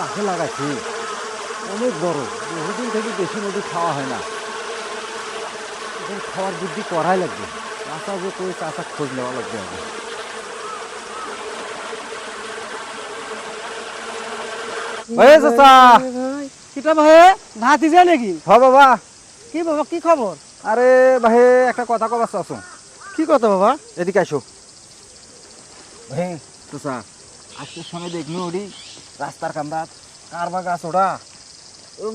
গাছে লাগাচ্ছি অনেক বড়, বহুদিন থেকে বেশি মধু খাওয়া হয় না। এখন খাওয়ার বুদ্ধি করাই লাগবে। চাষা যে কই চাষা খোঁজ নেওয়া লাগবে আগে। ভাই চাচা, কিটা ভাই ভাতি যায় নাকি? হ বাবা। কি বাবা, কি খবর? আরে ভাই একটা কথা কবার চাচ্ছ। কি কথা বাবা? এদিকে আসো ভাই। চাচা আজকের সময় দেখলি ওরি রাস্তার কান্দা কারবা গাছ ওটা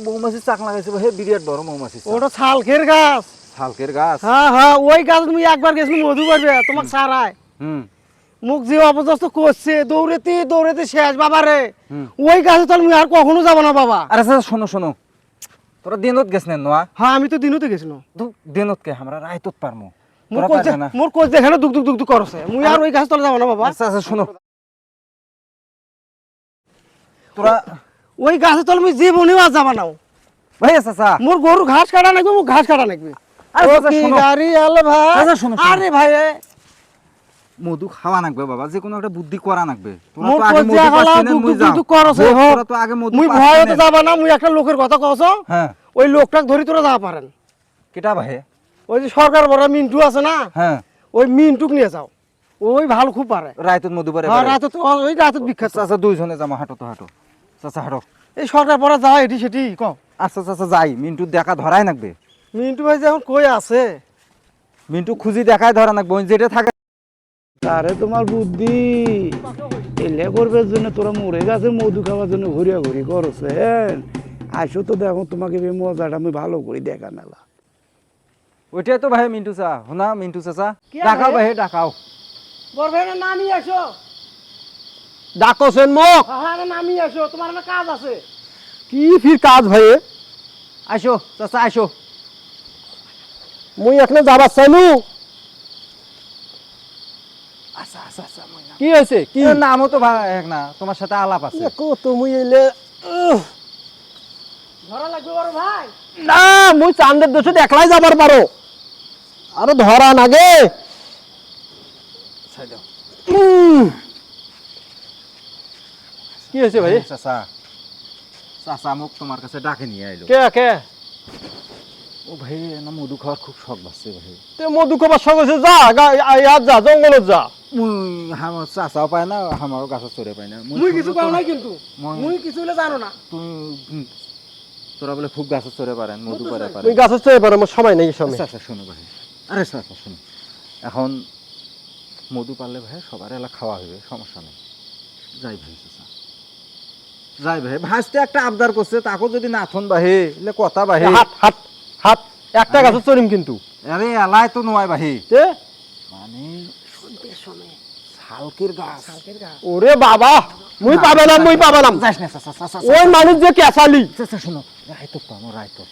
মৌমাছির চাক লাগাইছে ভাই, বিরাট বড় মৌমাছি। ওটা শালকের গাছ। শালকের গাছ? হ্যাঁ হ্যাঁ, ওই গাছ তুমি একবার গেছিল মধু পারবে তোমাকে সারায়। মুখ যে অপদস্থ করছে, দৌড়েতে দৌড়েতে শেষ বাবা রে। ওই গাছে তো আমি আর কখনো যাবো না বাবা। আরে চাচা শোনো শোনো, তোরা দিনত গেছ না নোয়া? হ্যাঁ আমি তো দিনতে গেছিল। দিনত কে আমরা রাইতত পারমু। মোর কোচ দেখে না দুক দুক দুক দুক করছে, মুই আর ওই গাছ তলে যাবো না বাবা। আচ্ছা আচ্ছা শোনো, তোরা ওই গাছে তলে মুই জীবনেও আর যাবো না। ভাই চাচা মোর গরু ঘাস কাটা নাকবে, মোর ঘাস কাটা নাকবে। আরে চাচা শোনো, গাড়ি আলে ভাই। চাচা শোনো, আরে ভাই মধু খাওয়া নাকবে বাবা, যে কোনো একটা বুদ্ধি করা নাকবে। তোরা মোর তো আগে কোচ মধু দেখালা পাচ্ছিস না, দুক মুই দুক যাও। দুক করছে। তোরা তো আগে মধু মুই পাচ্ছিস ভয় না। তো যাবা না, মুই একটা লোকের কথা কছ। হ্যাঁ ওই লোকটাকে ধরি তোরা যাওয়া পারেন। কেটা ভাই? ওই যে সরকার বড় মিন্টু আছে না, হ্যাঁ ওই মিন্টুক নিয়ে যাও। ওই ভালো খুব পারে। রাইতত মধু পারে। হ্যাঁ রাত ওই রাত বিখ্যাত। চাচা দুইজনে যাবো, হাঁটো তো হাঁটো। চাচা হাঁটো। এই সরকার পড়া যাওয়া এটি সেটি ক। আচ্ছা চাচা যাই, মিন্টু দেখা ধরাই নাকবে। মিন্টু ভাই যে এখন কই আছে? মিন্টু খুঁজি দেখায় ধরা নাকবে, ওই যেটা থাকে। আরে তোমার বুদ্ধি এলে করবার জন্য তোরা মরে গেছে মধু খাওয়ার জন্য ঘুরিয়া ঘুরি করছেন। আসো তো দেখো তোমাকে এই মজাটা আমি ভালো করে দেখা মেলা। ওইটাই তো ভাই মিন্টু চা, হোনা মিন্টু চাচা। কি ডাকাও ভাই? ভাই ডাকাও। বড় ভাই নামি আসো। ডাকছেন মুখ হ্যাঁ নামি আসো, তোমার একটা কাজ আছে। কি ফির কাজ ভাই? আসো চাচা আসো। মুই এখানে যাবার চাইনু। আচ্ছা আচ্ছা আচ্ছা। কি হয়েছে কি? নামও তো ভাই এক না, তোমার সাথে আলাপ আছে। তুমি এলে ধরা লাগবে বড় ভাই। না মুই চান্দের দোষে একলাই যাবার পারো। আরে ধরা নাগে কি হয়েছে ভাই? চাচা চাচা মুখ তোমার কাছে ডাকে নিয়ে আইলো। কে কে? ও ভাই না মধু খাওয়ার খুব শখ বাড়ছে ভাই। তে মধু খাবার সঙ্গে যা ইয়াত যা জঙ্গলত যা। আমার চাচাও পায় না, আমারও গাছে চড়ে পায় না। মুই কিছু পাও নাই কিন্তু। মই- মুই কিছু হলে জানো না। তোরা বলে খুব গাছে চড়ে পারেন, মধু পারে পারে। তুই গাছের চেয়ে পারো আমার সময় নেই সামনে। আচ্ছা আচ্ছা শোনো ভাই, আরে চাচা শোনো, এখন মধু পারলে ভাই সবার এলা খাওয়া হবে, সমস্যা নেই। যাই ভাই চাচা যাই ভাই, ভাসতে একটা আবদার করছে, তাকে যদি না থন বাহে এলে কথা বাহে। হাট হাট হাট একটা গাছের চড়িম কিন্তু। আরে এলাই তো নয় বাহে, তে মানে শালকের গাছ। ওরে বাবা মুই পাবেলাম মুই পাবেলাম। যাস না চাচা চাচা ওই মানুষ যে কেসালি চাচা শোনো, রাইতো পাবো রাইতো।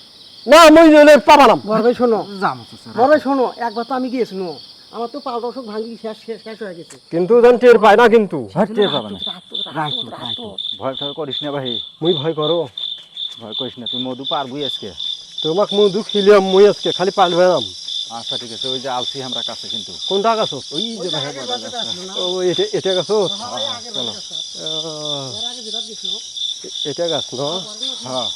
না মুই পাবালাম। বড় ভাই শোনো, যাম চাচা। বড় ভাই শোনো, একবার তো আমি গিয়েছিল, আমার তো পাউডার সব ভাঙি শেষ শেষ শেষ হয়ে গেছে। কিন্তু যেন টের পায় না কিন্তু। হাঁটতে পাবে না। রাইতো রাইতো, ভয় টয় করিস না ভাই, মুই ভয় করো। ভয় করিস না, তুই মধু পারবি আজকে। তোমাক মধু খিলিয়াম মুই আজকে খালি পালবেলাম। আচ্ছা ঠিক আছে, ওই যে আলসি আমরা কাছে কিন্তু। কোনটা গাছ? ওই যে ভাই বড় গাছটা। ও এটা গাছ। চলো। এটা গাছ ন? হ্যাঁ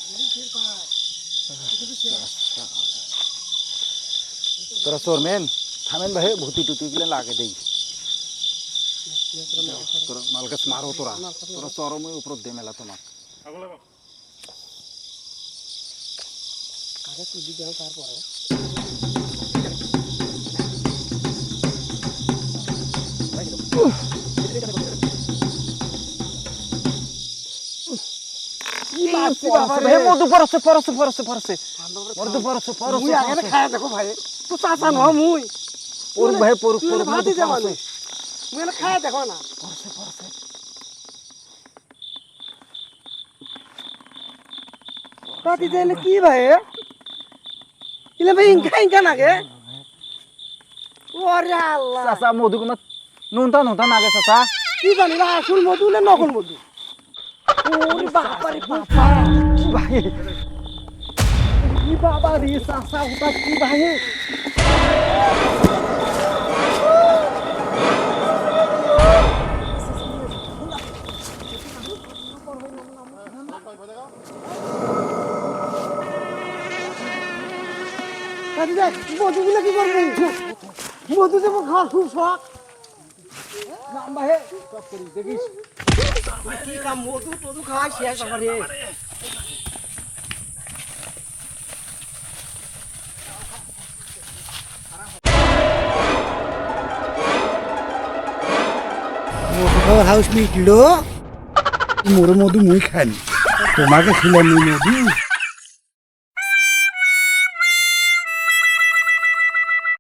তোরা চোরমেন থামেন ভাই, ভুতি টুতি গুলো লাগে দেই। তোরা মাল গাছ মারো, তোরা তোরা চরমে উপর দে মেলা তোমাক। মধু পরছে পরছে পরছে পরছে মধু পরছে মুই আগে পরছে। খায় দেখো ভাই, তো চাচা নয় মুই। পড়ুক ভাই পড়ুক তুই পড়ুক, ভাতি মধু যাবা পরছে না, মুই এনে খায় দেখো না। পরছে পরছে। ভাতি যাইলে কি ভাই? ইলে ভাই ইনকা ইনকা নাগে। ওরে আল্লাহ, চাচা মধু কোনো নুনটা নুনটা নাগে চাচা। কি জানি না আসল মধু না নকল মধু। ওরে বাবা রে বাবা, কি ভাই, কি বাবা রে চাচা ওটা কি ভাই? কাটি দে মধুগুলো কি করবি মধু যে আমার খাওয়ার খুব শখ কি কাম মধু টধু খাওয়াই শেষ আমার রে মধু খাওয়ার হাউস মিটলো মোর মধু মুই খানি তোমাকে ছিলাম মধু